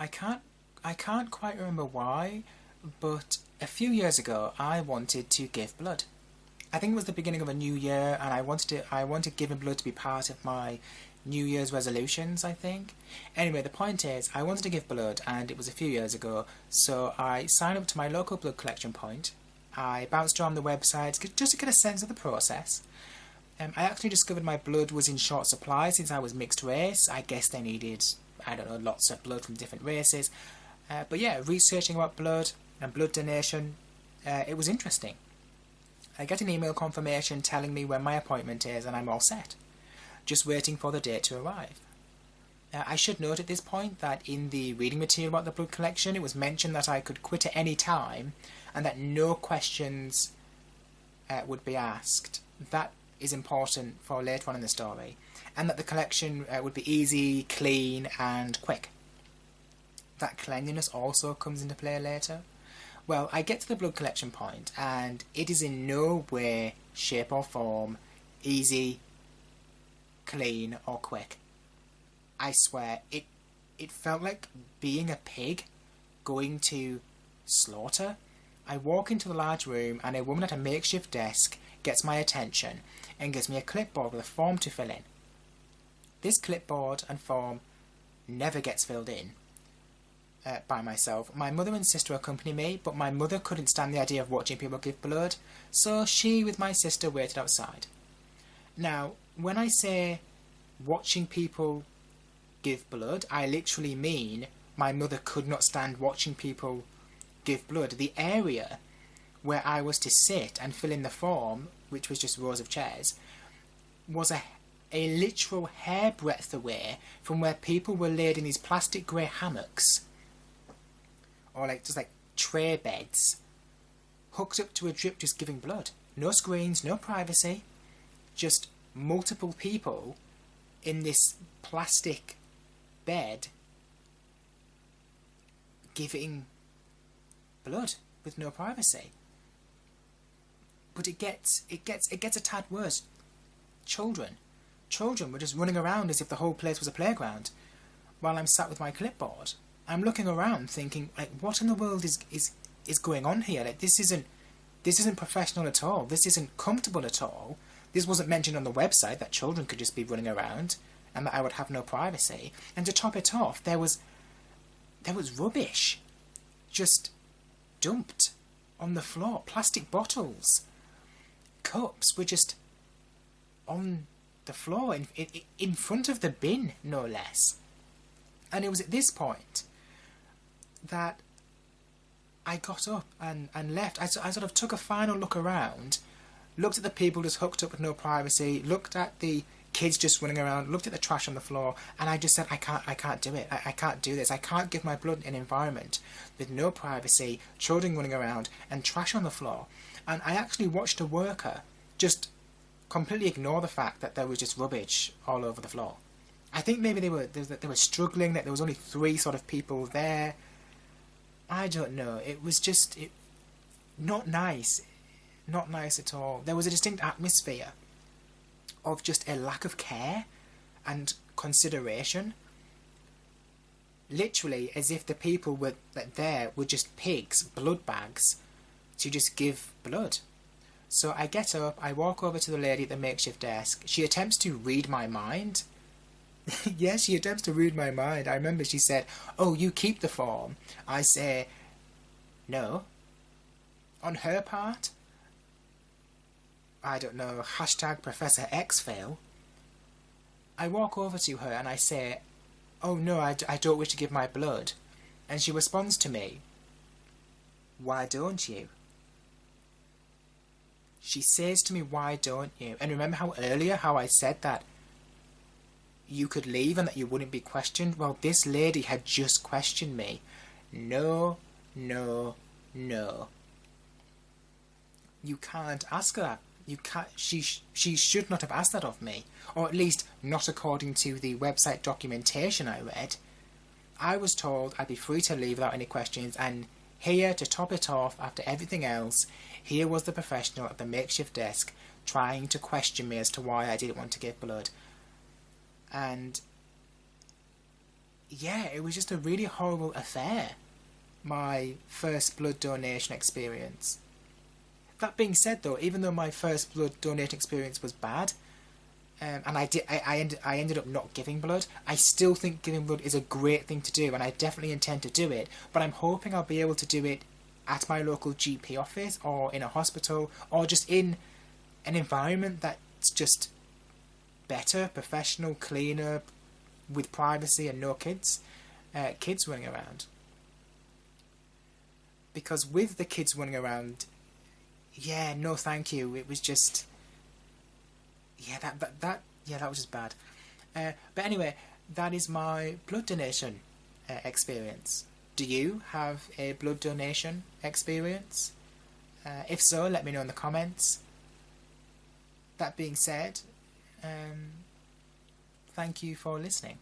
I can't I can't quite remember why, but a few years ago I wanted to give blood. I think it was the beginning of a new year, and I wanted giving blood to be part of my New Year's resolutions, I think. Anyway, the point is, I wanted to give blood, and it was a few years ago, so I signed up to my local blood collection point. I bounced around the website just to get a sense of the process. I actually discovered my blood was in short supply since I was mixed race. I guess they needed, I don't know, lots of blood from different races. But yeah, researching about blood and blood donation, it was interesting. I get an email confirmation telling me when my appointment is, and I'm all set, just waiting for the date to arrive. I should note at this point that in the reading material about the blood collection it was mentioned that I could quit at any time and that no questions would be asked. That is important for later on in the story, and that the collection would be easy, clean and quick. That cleanliness also comes into play later. Well, I get to the blood collection point and it is in no way, shape or form easy, clean or quick. I swear, it felt like being a pig going to slaughter. I walk into the large room and a woman at a makeshift desk gets my attention and gives me a clipboard with a form to fill in. This clipboard and form never gets filled in by myself. My mother and sister accompany me, but my mother couldn't stand the idea of watching people give blood, so she with my sister waited outside. Now, when I say watching people give blood, I literally mean my mother could not stand watching people give blood. The area where I was to sit and fill in the form, which was just rows of chairs, was a literal hairbreadth away from where people were laid in these plastic grey hammocks, or just like tray beds, hooked up to a drip just giving blood. No screens, no privacy, just multiple people in this plastic bed giving blood with no privacy. But it gets a tad worse. Children were just running around as if the whole place was a playground while I'm sat with my clipboard. I'm looking around thinking, like, what in the world is going on here? Like, this isn't professional at all. This isn't comfortable at all. This wasn't mentioned on the website that children could just be running around and that I would have no privacy. And to top it off, there was rubbish just dumped on the floor. Plastic bottles, cups were just on the floor in front of the bin, no less. And it was at this point that I got up and left. I sort of took a final look around, looked at the people just hooked up with no privacy, looked at the kids just running around, looked at the trash on the floor, and I just said, I can't do it. I can't do this. I can't give my blood in an environment with no privacy, children running around, and trash on the floor. And I actually watched a worker just completely ignore the fact that there was just rubbish all over the floor. I think maybe they were struggling, that there was only 3 sort of people there. I don't know. It was just not nice. Not nice at all. There was a distinct atmosphere of just a lack of care and consideration. Literally as if the people there were just pigs, blood bags, to just give blood. So I get up, I walk over to the lady at the makeshift desk. She attempts to read my mind. Yes, she attempts to read my mind. I remember she said, "Oh, you keep the form." I say, "No." On her part, I don't know, hashtag Professor X fail. I walk over to her and I say, "Oh no, I don't wish to give my blood." And she responds to me, "Why don't you?" She says to me, "Why don't you?" And remember how I said that you could leave and that you wouldn't be questioned? Well, this lady had just questioned me. No, no, no. You can't ask her that. You can't. She should not have asked that of me, or at least not according to the website documentation I read. I was told I'd be free to leave without any questions, and here, to top it off, after everything else, here was the professional at the makeshift desk trying to question me as to why I didn't want to give blood. And yeah, it was just a really horrible affair. My first blood donation experience. That being said, though, even though my first blood donation experience was bad, and I ended up not giving blood, I still think giving blood is a great thing to do, and I definitely intend to do it. But I'm hoping I'll be able to do it at my local GP office, or in a hospital, or just in an environment that's just better, professional, cleaner, with privacy and no kids running around. Because with the kids running around, yeah, no, thank you. It was just, yeah, that was just bad. But anyway, that is my blood donation experience. Do you have a blood donation experience? If so, let me know in the comments. That being said, thank you for listening.